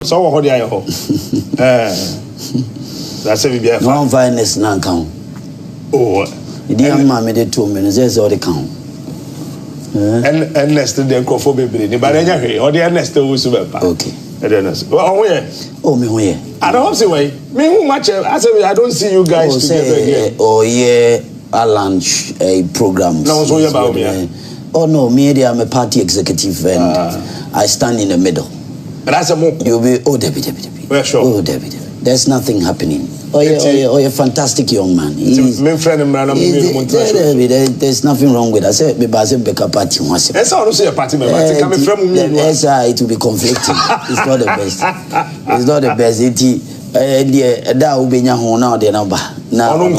So what do I hope? That's a bit. No fineness now count. Oh, the dear mammy did 2 minutes. There's all the count. And Ernest the Crophobe, but anyway, or the Ernest Owusu Bempa. Okay. Ernest. Well, where? Oh, me where? I don't see why. Me who much? I don't see you guys together again. Oh yeah, a lunch program. No, so about me. Oh no, me I'm a party executive and I stand in the middle. That's a more. You'll be Debbie. Well, sure. Oh Debbie. There's nothing happening. Oh yeah, fantastic young man. There's nothing wrong with us. Becca party once. That's all. Say a party member. Yes, it will be conflicting. It's not the best. It's not the best. That will be now the number. Now, no, a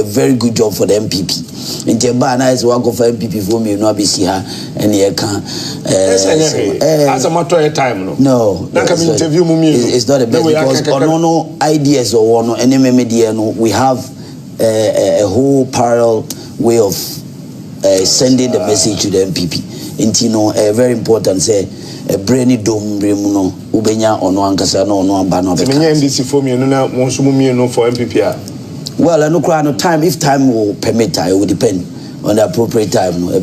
very good job for the MPP. In Jebana is work for MPP for me, no be see her and here can. As a matter of time, no. It's not the best because no ideas or no any media. No, we have a whole parallel way of sending the message to the MPP. Intino very important say. A brainy dome no ubenya ono ankasa no ono aba no be NDC for me no won't no for MPP. Well, I no cry no time. If time will permit, it will depend on the appropriate time. No,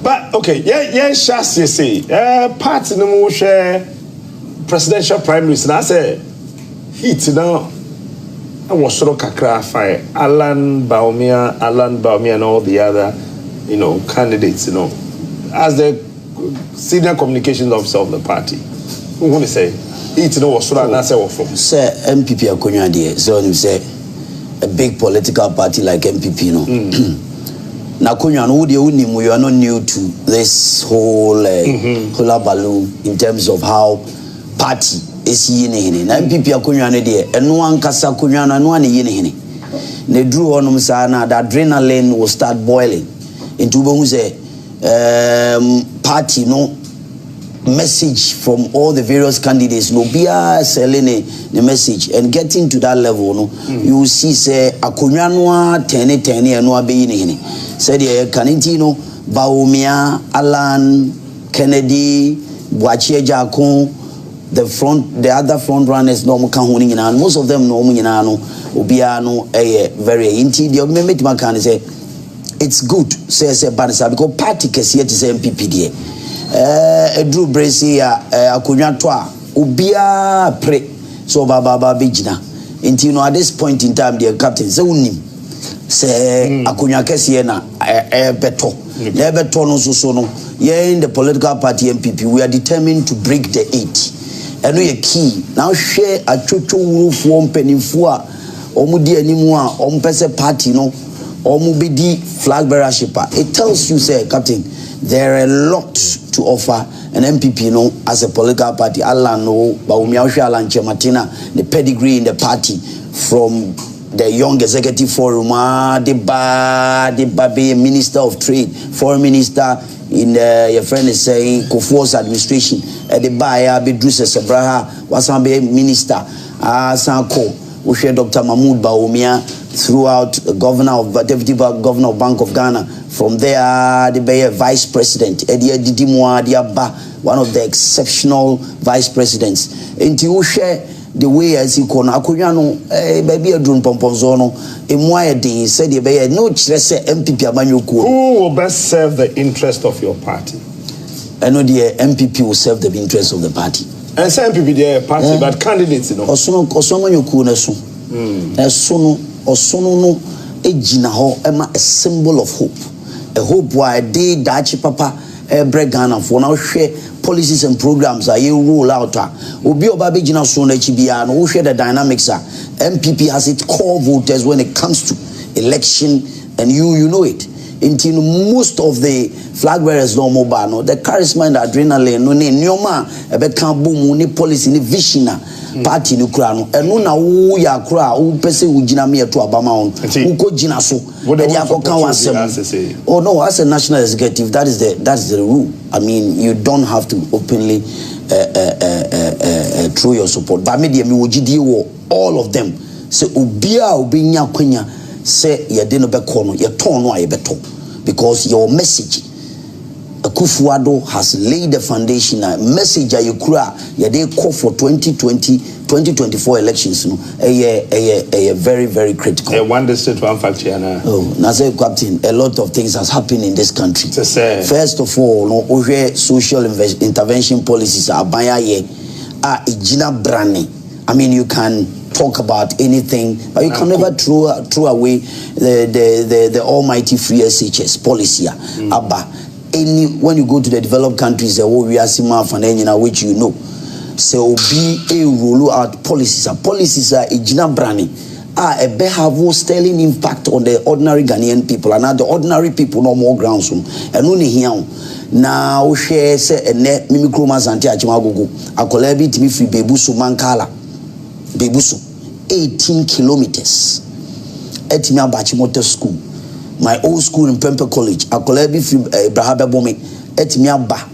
But okay, yeah, just you say, party no more share presidential primaries. And I say, heat now. I was sort of kakra fire. Alan Baumia, and all the other, candidates. As the senior communications officer of the party, who want to say? It no was from. Say MPP akonya de. So you say a big political party like MPP no. Na akonya no de unimu, you are not new to this whole hula balloon in terms of how party is yini. Na MPP akonya ne de. Eno ankasa akonya na no ane yini. Ne drew onum sa na the adrenaline will start boiling. Into who say party no message from all the various candidates no be selling the message and getting to that level no you will see say akonwa no 10 eno abeyi ne said the kanintino Baumia Alan Kennedy Boachie Jakon the other front runners no mo kan ho ni nyina most of them no mo nyina no obia no very inti the memeti makan say it's good say banisa because party kesi yet say MPP there Drew Bracy akonwa to a obia pre so baba bigina until at this point in time the captain say unim say akonwa kesi na beto na beto no so no in the political party MPP we are determined to break the 8 and we are key now share a chocho roof one penifo a omudi animu a ompese party no omubidi flag bearership. It tells you say captain there are a lot to offer an MPP as a political party. Allah no Baumia Alan Chematina, the pedigree in the party from the young executive forum, the baby minister of trade, foreign minister in your friend is saying Kofo's administration, the buyer Bedruse Sabraha was a minister, Sanko, Ushe Dr. Mahmoud Baumia throughout deputy governor of Bank of Ghana. From there, the vice president, one of the exceptional vice presidents. And you share the way as he called Akuyano, baby, a drone pomponzono, a moya day said, no, say MPP Abanyuku. Who will best serve the interest of your party? I know the MPP will serve the interest of the party. And say MPP, the party, but candidates, Osono Yuku Nesu. Osono no, a symbol of hope. A hope why they dachi papa break Ghana for now share policies and programs are you roll out. Obi obabe jina so na chibia no share the dynamics are MPP has its core voters when it comes to election and you know it. Until most of the flag bearers no mobile no the charisma and adrenaline no ne nyoma ebe kan boom ni policy ni vision party ni kura no eno na wo ya kura wo pese wo gina me to abama on wo ko gina so e dia ko kan wasem. Oh no, as a national executive that is the rule. I mean you don't have to openly throw your support but me me wo gidi wo all of them say obia obinya kwanya say ye de no be call no ye ton no aye beto because your message Akufuado has laid the foundation. A message you they call for 2024 elections. No, a very, very critical. One district, one factory. Oh, Nazir Captain, a lot of things has happened in this country. First of all, no, social intervention policies are ijina brani. I mean, you can talk about anything, but you can never throw away the almighty free SHS policy. When you go to the developed countries, we are similar, which you know. So be a roll out policies. Policies are ijina brani. A have sterling impact on the ordinary Ghanaian people, and now the ordinary people no more grounds. And only here now share say a net mimicromas anti achimagogo. A collabi to me free Bebusu Mankala. Bebusu 18 kilometers. Etimia Bachimote school. My old school in Bempa College. A collabi free Brahaba Bome. Etimia Ba.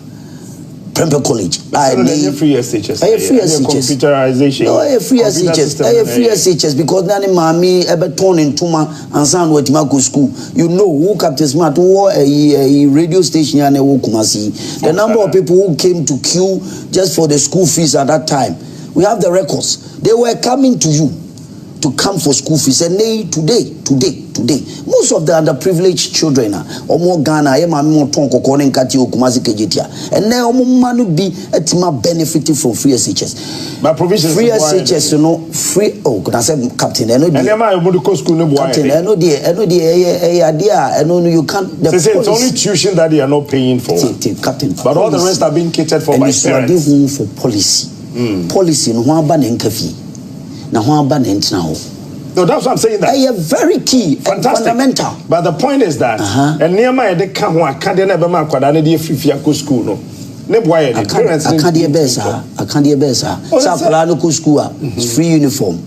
Bempa College. I need free SHS. I free SHS. Computerization. No, I free SHS. I free SHS because nani mami ebe turn into ma ansan we timako school. You know who Captain Smart who a radio station and who Kumasi. The number of people who came to queue just for the school fees at that time. We have the records. They were coming to you to come for school fees, and they today. Most of the underprivileged children or more Ghana, and now manu be benefiting from free SHS. But provisions free SHS, you know, free. Oh, could I say, Captain? I know the Captain. I know the idea. I know you can't. It's only tuition that they are not paying for, Captain. But all the rest are being catered for by parents. For policy. Policy no one ban enkafi. Na one ban now. No, that's what I'm saying. That very key, fantastic, fundamental. But the point is that, and near my they come one can't never mark what I need free school. No, I can't be better. School free uniform.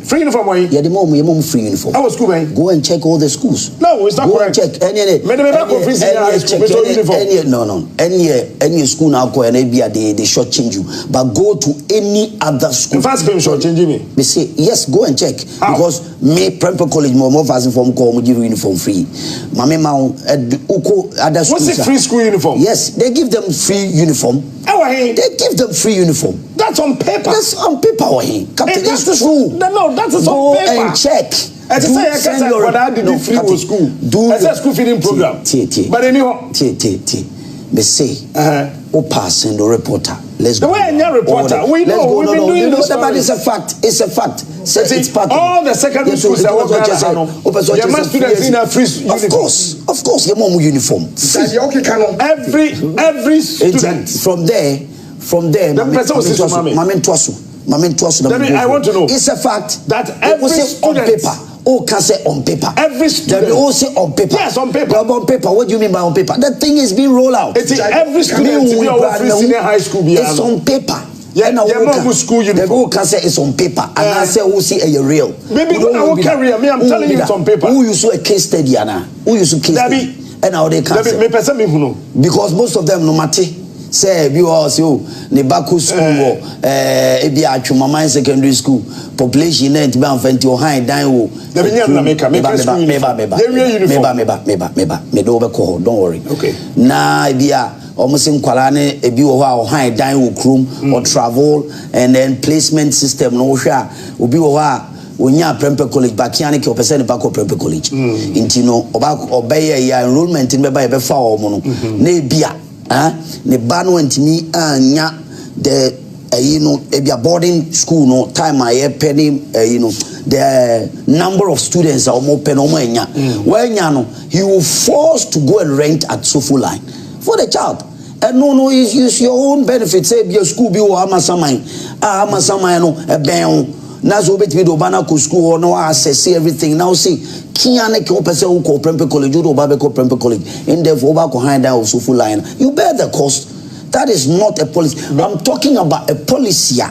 Free uniform, why? Yeah, the mom free uniform. Our school, man. Go and check all the schools. No, it's not go correct. And check any school now go and they short change you. But go to any other school. In fact, short changing me. They say yes, go and check. How? Because me Bempa College more fast inform call me give uniform free. Mama other schools. What's the free school uniform? Yes, they give them free uniform. They give them free uniform. That's on paper. That's on paper. Captain, that's true. No, that is on paper. Go and check. I say I can't what I did free for school. Do a school feeding program. But anyhow, they say, pass and the reporter. Let's go. The way you're reporter, we know we've been doing this. But it's a fact. It's a fact. It's part all the secondary schools that work there must students in a free uniform. Of course, your mom uniform. Every student from there. The person was I want to know. It's a fact that every student on paper. Oh, can say on paper. Every student. They all say on paper. Yes, on paper. On paper. What do you mean by on paper? That thing is being rolled out. It's every student in your senior high school. It's on paper. Yeah, school uniform. The can say it's on paper, and I say who see a real. Maybe when I will carry me, I'm telling you it's on paper. Who you saw a case study, Anna? Who you saw case study? And now they can't say. Because most of them no matter. Say you also Nebaku school ebi Achumama secondary school population net be amfenti o high dan wo me do be call don't worry okay na ebia almost in kwala ne ebi wo ha o high dan wo krum or travel and then placement system no hwa obi wo ha onya Bempa College bakiane ke opese ne bako Bempa College intino oba obeye ya enrollment ne be ba e be fa o mo no na ebia the bano and me anya the boarding school no time I penny the number of students are more pen when he will force to go and rent at Sofu line for the child. And no, use your own benefit. Say your school be or amasamai no a ben. Nazo bet me do bana ko school or no access everything. Now see Kiane ko pese u ko Bempa College do ba be ko Bempa College in the over ko hand down Sofu line. You bear the cost. That is not a policy. I'm talking about a policy.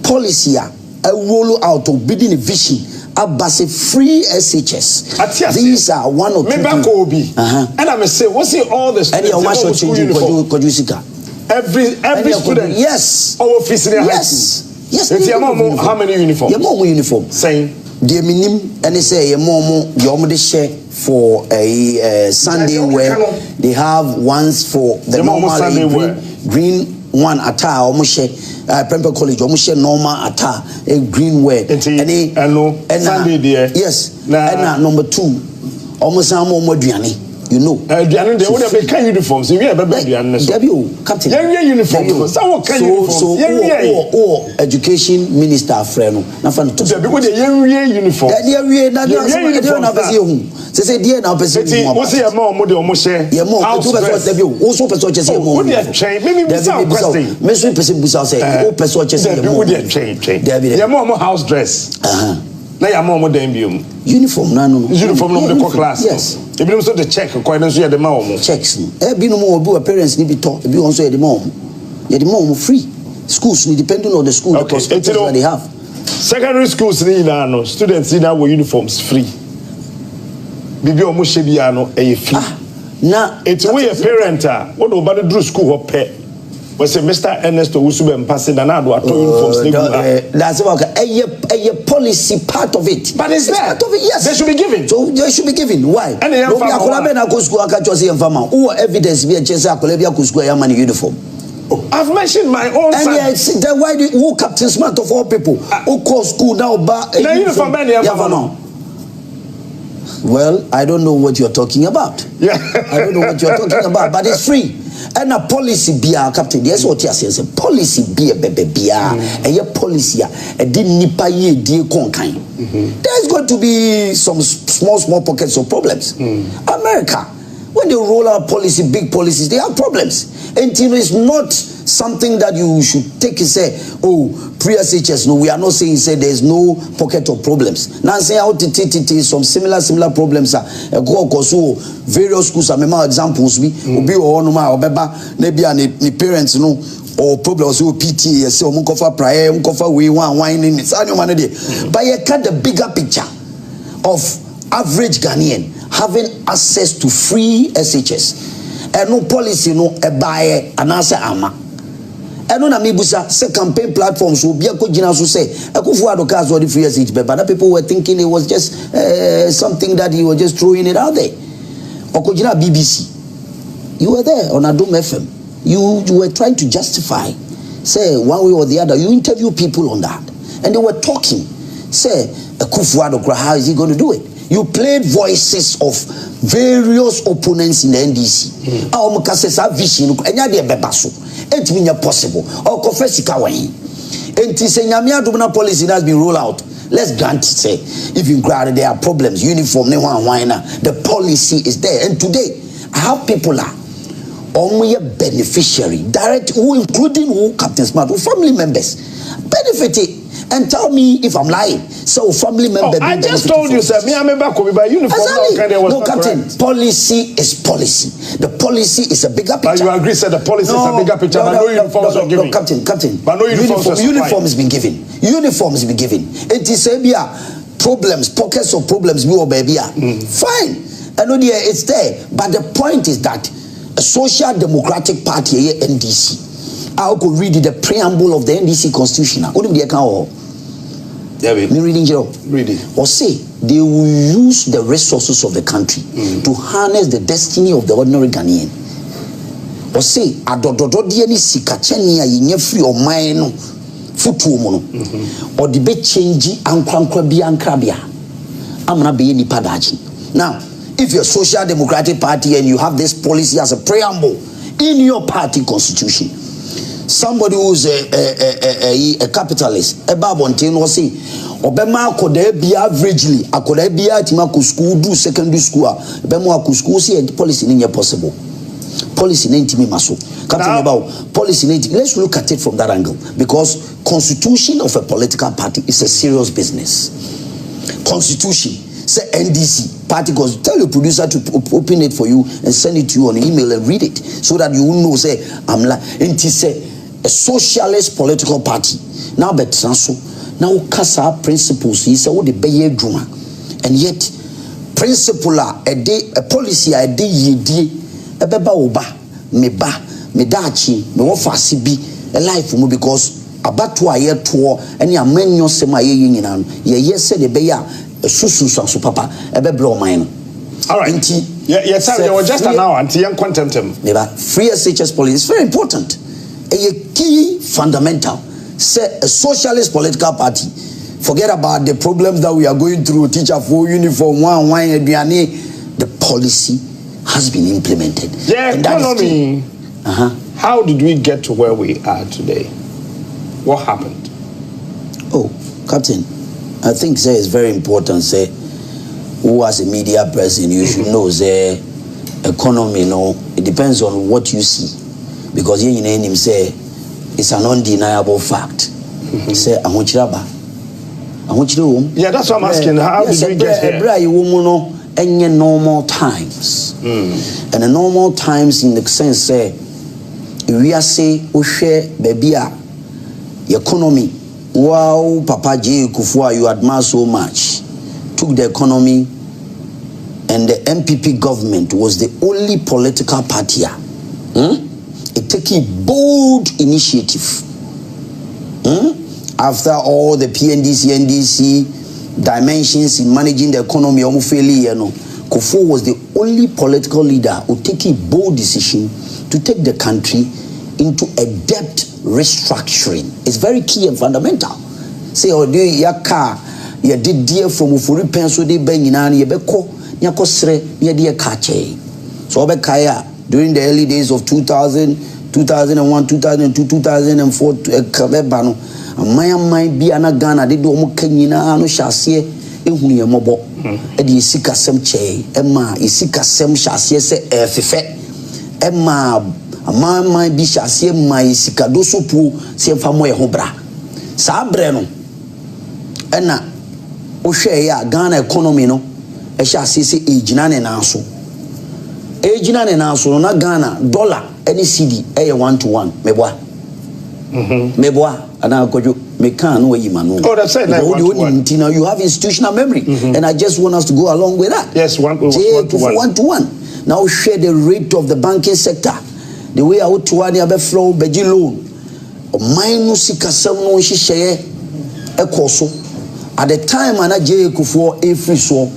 Policy a roll out of bidding a vision. Abase free SHS. These are one or two. And I may say, what's it all the students? Every student. Yes. Our office in high school. Yes. How many uniforms? Your mom uniform. Same. the minim and they say the share for a Sunday wear. They have ones for the normal green one attire almost share Bempa College almost share normal attire a green wear. And Sunday there. Yes. And number 2 almost you know. They would have become uniforms. You have a captain. Uniform. So education minister friend. Uniform. Say dear now person. What's your mom with your moshe? Yeah, more. Also person say more. Maybe house dress. Now your mom would then uniform uniform no the class. Yes. If you also the check quite no the mom. Checks. Be no more parents need be taught. Be also the mom. Yeah, the mom free. Schools depending on the school the perspective that they have. Secondary schools no students in our uniforms free. Bibi omo shebiano e free. Na it's way a parent what about the school or pay. Was Mr. Ernest Owusu Bempa said that uniforms. That's about a policy part of it. But it's there. Part of it, yes. They should be given. So they should be given. Why? And they evidence be a uniform. I've mentioned my own son. And then why who Captain Smart of all people who call school now uniform? Well, I don't know what you're talking about. Yeah. I don't know what you're talking about, but it's free. And a policy be a captain. Yes, what you say is a policy be a baby be a policy a didn't nipa ye dear conkind. There's going to be some small pockets of problems. America, when they roll out policy, big policies, they have problems. And you know, it's not something that you should take and say, oh, pre-SHS. No, we are not saying say there's no pocket of problems. Now say how to some similar problems are go so various schools are member examples be or no ma obeba maybe any parents no or problems with PTA say o munkofa prayer munkofa we one in it's any man there. But you cut the bigger picture of average Ghanaian having access to free SHS. And no policy no e buy and answer ama. And on Amibusa, say campaign platforms will be a good general to say, I could afford the cars or the free SHS, but other people were thinking it was just something that he was just throwing it out there. Okojina BBC, you were there on Adom FM. You were trying to justify, say one way or the other. You interview people on that, and they were talking. Say, how is he going to do it? You played voices of various opponents in the NDC. Vision, it means possible. Or confessika way. And Nyamia policy has been rolled out. Let's grant say if you grant there are problems, uniform, the policy is there. And today I have people only a beneficiary, direct who including who Captain Smart, who family members benefited. And tell me if I'm lying. So family member. I just told you, sir. Me, I remember coming by uniform. No, Captain. Policy is policy. The policy is a bigger picture. But you agree, sir. The policy is a bigger picture. But no uniforms are given. Captain. But no uniform has been given. Uniform has been given. It is problems, pockets of problems. Fine. I know it's there. But the point is that a Social Democratic Party, NDC, I could read the preamble of the NDC Constitution. Me reading or say they will use the resources of the country to harness the destiny of the ordinary Ghanaian. Or say adododo die ni sikacheni ya yenye free or mine futu mono or the be change ankwankwa bi ankrabia amna be ni padaji. Now if you're a Social Democratic Party and you have this policy as a preamble in your party constitution, somebody who's a capitalist, a babontin will say, Obema could be averagely, I could be at Maku school, do secondary school, Bemo school, see a policy in your possible. Policy in me maso. Captain about policy in let's look at it from that angle. Because constitution of a political party is a serious business. Constitution, say NDC party, because tell your producer to open it for you and send it to you on email and read it so that you will know, say, I'm like, say, a socialist political party. Now, but so now, Kasa principles is what the Bayer Druma, and yet, principle a day, a policy a day, a beba oba, me dachi, me wafasi be a life for me because abato a yɛtoɔ ɛne amanyɔ sɛm a yɛyɛ nyinaa no yɛyɛ sɛ de bɛyɛ a susu so papa ɛbɛbrɛ ɔman no. All right. Yes, sir. You were just an hour until young contempt. Free SHS policy is very important. A key fundamental. Say a socialist political party. Forget about the problems that we are going through. Teacher for uniform, wine, the policy has been implemented. Yeah, economy. How did we get to where we are today? What happened? Oh, Captain, I think say it's very important. Say, who as a media person, you should know the economy. No, it depends on what you see, because you know him say it's an undeniable fact. Say, I want you yeah, that's what I'm asking. How did we get here? Any normal times, and the normal times in the sense say we are say we share baby economy. Wow, Papa J. Kufua, you admire so much. Took the economy, and the MPP government was the only political party. It took a bold initiative. After all the PNDC, NDC dimensions in managing the economy, Kufua was the only political leader who took a bold decision to take the country into a debt restructuring. It's very key and fundamental. Say, oh, do your car, you did dear from Ufuri Penso de Benginan, Yebeko, Yakosre, Yadia Kache. So, Bekaya, during the early days of 2000, 2001, 2002, 2004, Kabebano, and Maya might be an Ghana, they do Mokanyina, no Shasie, Ehunia Mobo, Edi Sika Sem Che, Emma, Isika Sem Shasie, Fefe, Emma. A man might be Shasie, my Sikadoso Pu, Sem Famoy Hobra. Sabreno. Ena, Oshea, Ghana economy no, a Shasie, Ejinan and Aso. Ejinan and Aso, not Ghana, dollar, any CD, a 1-to-1, Meboa. Meboa, and I'll go you, Mekan, where you man. Oh, that's it. You have institutional memory, and I just want us to go along with that. Yes, 1-to-1. Now share the rate of the banking sector. The way I would to one other flow, Beji loan. Minus Sikasam no share a coso. At the time, Anna J. Kufo a free so.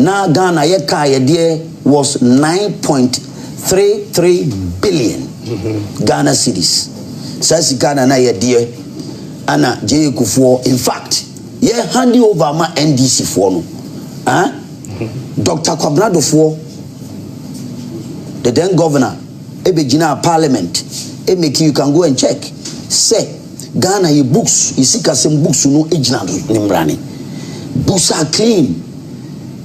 Now Ghana Yeka dear was 9.33 billion Ghana cedis. Says Ghana na dear Anna J. Kufo. In fact, yeah, hand you over my NDC for no. Dr. Kwabrado for the then governor. Ebegina Parliament, you can go and check. Say, Ghana, your books, you see some books, no ejina nimbrani. Books are clean.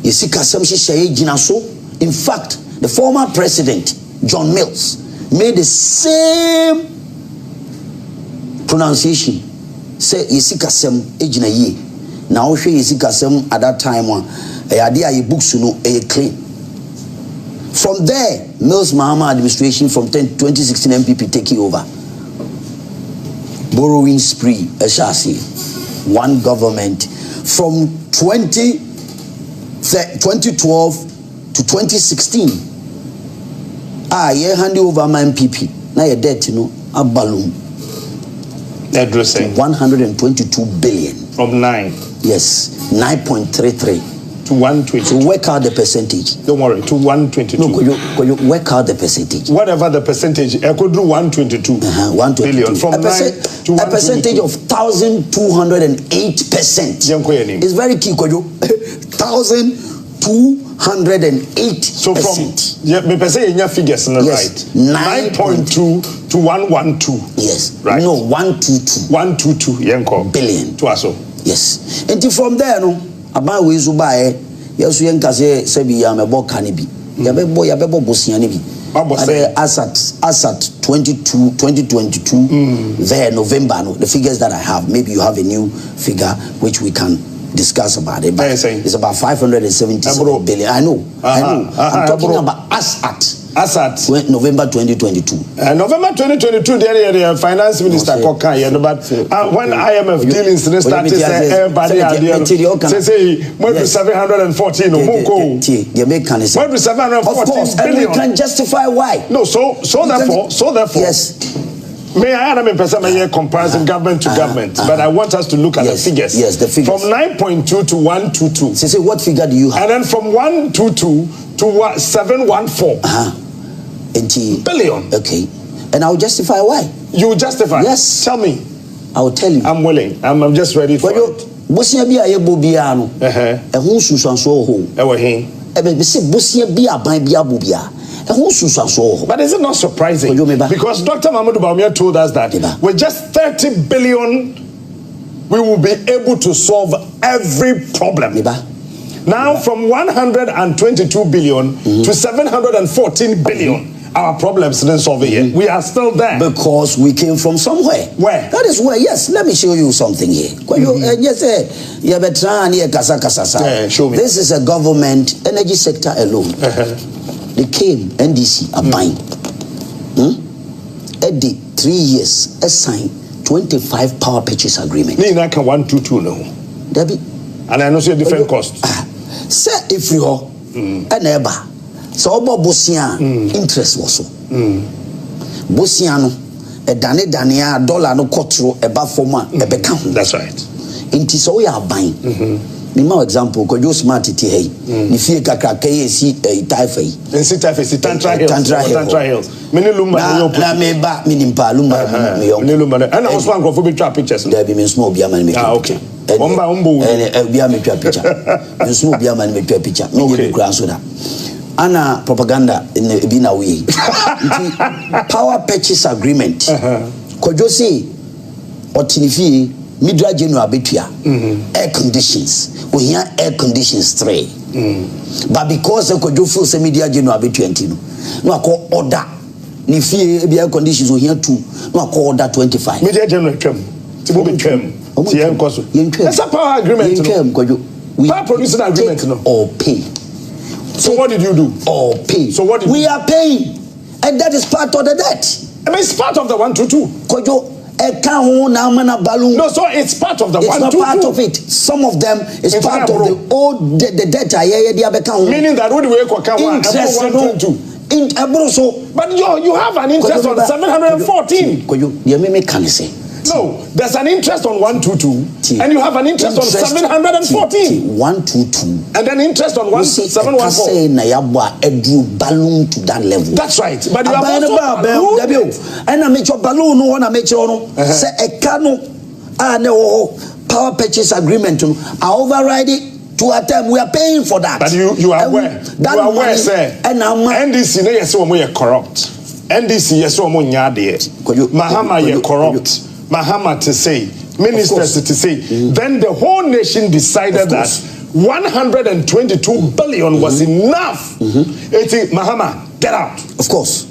You see some ejina so. In fact, the former president, John Mills, made the same pronunciation. Say, you see some ejina ye. Now, you see some at that time, idea your books, no clean. From there, Mills Mahama administration from 2016 MPP taking over. Borrowing spree, one government. From 2012 to 2016, hand over my MPP. Now your debt, a balloon. Addressing 122 billion. From 9. Yes, 9.33. To 122. So work out the percentage. Don't worry, to 122. No, could you work out the percentage? Whatever the percentage, I could do 122 billion. From 9 to 122. A percentage of 1,208%. It's very key, could you? 1,208%. So from, me say in your figures, right? 9.2 to 112. Yes. Right. No, 122. 122 billion. To us. Yes. And from there, no. About we zubae, yes, we say Sebi Yamebo Canibi. Yabebo Bosianibi. Asat 2022, there November, no, the figures that I have, maybe you have a new figure which we can discuss about it. But it's about 577 billion. I know. I'm talking about Asat. November 2022. November 2022, the finance minister Kokan, but when IMF dealings started, everybody say, more than 714 or more. More than 714 billion. And we can justify why. No, so therefore, yes. May I have a comparison government to government, but I want us to look at the figures. Yes, the figures. From 9.2 to 122. So say, what figure do you have? And then from 122 to 714. Billion. Okay. And I'll justify why. You will justify? Yes. Tell me. I will tell you. I'm willing. I'm just ready for it. Bosia bi a yebo bia no ehun susuanso ho ewe hin be se bosia bi aban bi abobia ehun susuanso ho. But is it not surprising? Because Dr. Mahmoud Bawumia told us that with just 30 billion we will be able to solve every problem. Now from 122 billion to 714 billion, our problems didn't solve it yet. We are still there. Because we came from somewhere. Where? That is where, yes, let me show you something here. Show me. This is a government energy sector alone. They came, NDC, are buying. Every 3 years, signed 25 power purchase agreement. Nina can 122 no. Debbie. And I know see a different cost. Say if you are a neighbor. So obo bosia interest was so. Bosia no a dane dollar no kotro eba forma ebe ka ho. That's right. Inti so ya ban. Me ma example ko jo smart ti hey. Ni fie kakra kay si taifa yi. Si taifa si Tantra Hills. Many lumba na me ba minimpa lumba me yo. Many lumba. And also anko be try pictures. There be me small bia man me. Ah okay. Ombo. Bia me try picture. Me small bia man me try picture. Me dey kura so da. Ana propaganda in Bina way. Power purchase agreement. Kojo say otinifi midra general betua air conditions. We hear air conditions 3. But because kojo feel say media general betua ntino. No akọ order ni fie air conditions we hear 2. No akọ order 25. Media general twem. Tibo be twem. Ti en koso. That's a power agreement. Power producing agreement no. Or pay. So what did you do? Or pay. So what did we are paying, and that is part of the debt. I mean, it's part of the 122. Kojo, balloon. No, so it's part of the 122. It's not part of it. Some of them is part of the old the debt. Meaning that what do we account interest 122? But you have an interest on 714. Kojo, you me say. No, there's an interest on 122, and you have an interest on 714. 122, and then interest on 714. Balloon to that level. That's right. But you have also and I make your balloon no one I make your say a cano no power purchase agreement to override it. To a time we are paying for that. But you are aware. You are aware, sir. And NDC no yes we are corrupt. NDC yes we nyade. Mahama you corrupt. Mahama to say, ministers to say, then the whole nation decided that 122 billion was enough. Mahama, get out. Of course.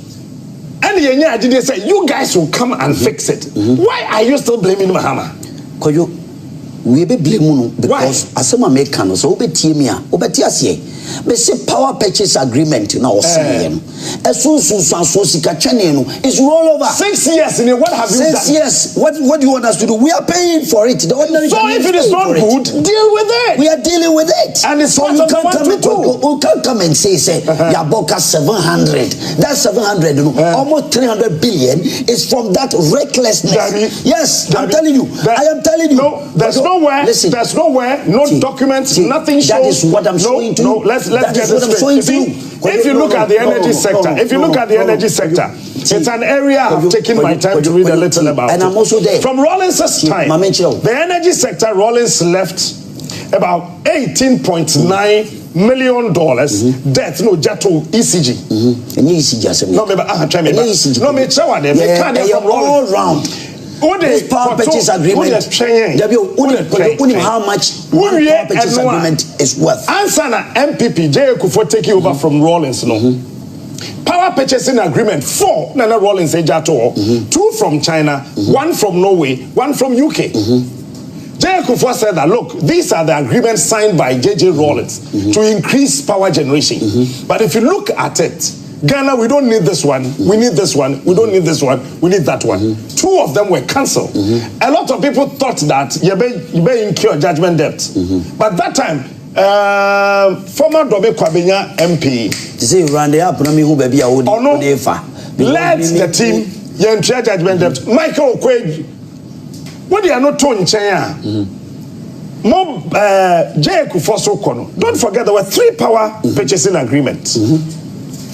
And the did say, you guys will come and fix it. Why are you still blaming Mahama? Koyo, we be blaming because as some Americans, so be Timia, Obetiasie. Me say power purchase agreement now is roll over 6 years in what have you done? 6 years. What do you want us to do? We are paying for it. The ordinary so if it is not good, deal with it. We are dealing with it. And it's part of the 122. You can't come and say Yaboka 700. That's 700. Almost 300 billion is from that recklessness. Yes, I'm telling you. I am telling you. No, there's nowhere. Listen, there's nowhere. No documents. Nothing shows. That is what I'm showing to you. Let's get this straight. If you look at the energy sector, it's an area I've taken my time to read a little about. And I'm also there. From Rawlins's time, the energy sector, Rawlins left about $18.9 million debt. No, Jato ECG. No, me all round. This power purchase agreement, how much one power purchase agreement is worth. Answer na MPP J. Kufuor taking over from Rawlins. Power purchasing agreement 4 Nana Rawlins Ejato, 2 from China, 1 from Norway, 1 from UK. J. Kufuor said that look, these are the agreements signed by J.J. Rawlins to increase power generation. But if you look at it, Ghana, we don't need this one. We need this one. We don't need this one. We need that one. 2 of them were cancelled. A lot of people thought that you may incur judgment debt. But that time, former Dobe Kwabenya MP to say round the up, led the team Yen judgment debt. Michael Quay, what they are not told in China. Mob J. Kufoso Kono. Don't forget there were 3 power purchasing agreements.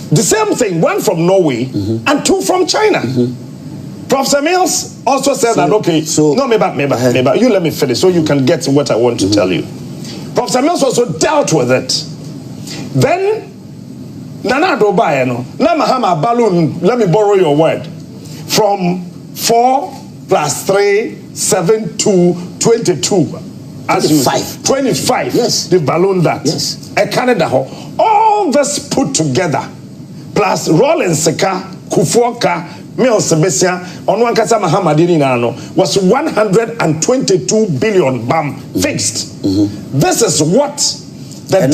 The same thing, 1 from Norway and 2 from China. Professor Mills also said that, okay, no, maybe, you let me finish so you can get what I want to tell you. Professor Mills also dealt with it. Then, Nana Dobayano, Namahama balloon, let me borrow your word, from 4 plus 3, 7 to 22. As 25. 25. Yes. The balloon that. Yes. A Canada. All this put together, plus Rollins Seka, Kufuoka, Mills Sebastian, Onwankasa Mahamadini Nano, was 122 billion bam fixed. This is what the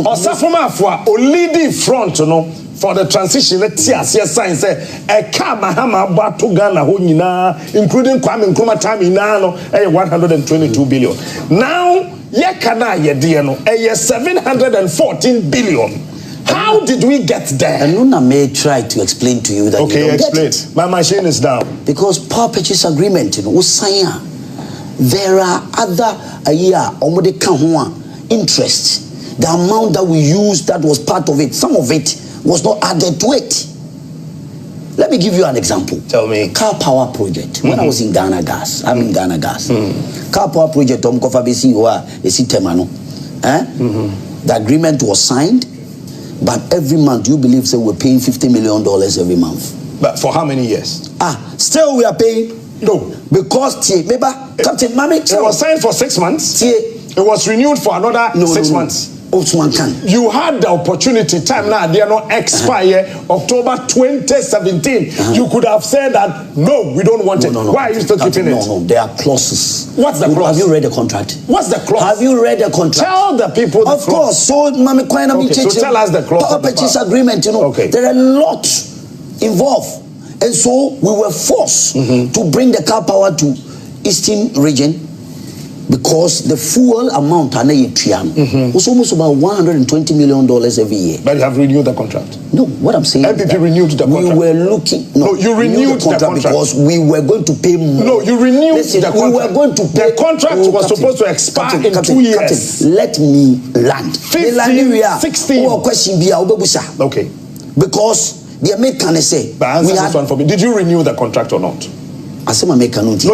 Osafoma for leading front, for the transition. Let's see, sign say a car Mahama Batugana Hunina, including Kwame Nkrumah time in Nano, 122 billion. Now, Yakana Yediano, 714 billion. How did we get there? And Nuna may try to explain to you that you don't explain. Get it. My machine is down. Because power purchase agreement, there are other interest. The amount that we used that was part of it, some of it was not added to it. Let me give you an example. Tell me. Car power project. When I was in Ghana Gas, I'm in Ghana Gas. Car power project, the agreement was signed. But every month, you believe so we're paying $50 million every month. But for how many years? Still we are paying. No. Because Captain Mami, it was signed for 6 months. It was renewed for another 6 months. You had the opportunity, time now, they are not expire October 2017. You could have said that, no, we don't want it. Why are you still keeping it? No, there are clauses. What's the clause? Have you read the contract? What's the clause? Have you read the contract? Tell the people the clause. Of course. So, so tell us the clause. Power purchase agreement, there are a lot involved. And so we were forced to bring the car power to Eastern region because the fuel amount was almost about $120 million every year. But you have renewed the contract? No, what I'm saying MPP renewed the contract. We were looking... No, you renewed the contract because we were going to pay more. No, you renewed the contract. We were going to pay... The contract was supposed to expire in 2 years. Let me land. 15, 16. Okay. Because the American say... But answer this one for me. Did you renew the contract or not? I say no,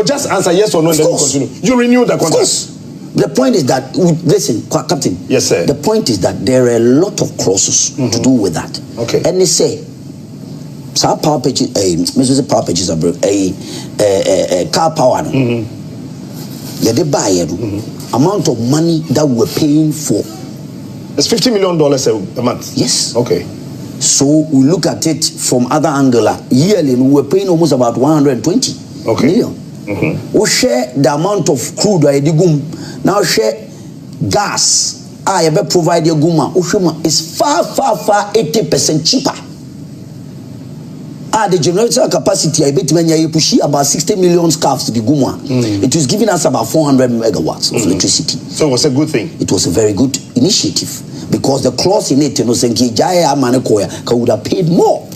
just answer yes or no and then continue. You renew the contract. Of course. The point is that, listen, Captain. Yes, sir. The point is that there are a lot of clauses to do with that. Okay. And they say, power purchase, power purchase, a car power. They buy amount of money that we're paying for. It's $50 million a month. Yes. Okay. So we look at it from other angle. Yearly, we're paying almost about 120 million. We share the amount of crude now share gas. I ever provide your guma. Is far 80% cheaper. The generator capacity I bet when you push about 60 million scarves to the guma. It was giving us about 400 megawatts of electricity. So it was a good thing. It was a very good initiative. Because the clause in it, would have paid more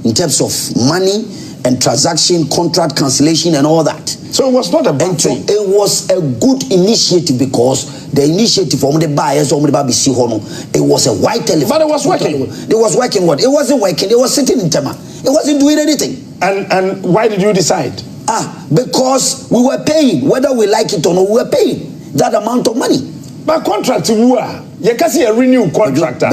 in terms of money and transaction, contract cancellation, and all that. So it was not a bad thing. It was a good initiative because the initiative from the buyers, it was a white elephant. But it was working. It was working. What? It wasn't working. It was sitting in Tema. It wasn't doing anything. And why did you decide? Because we were paying, whether we like it or not, we were paying that amount of money. But contract you can see a renewed contractor.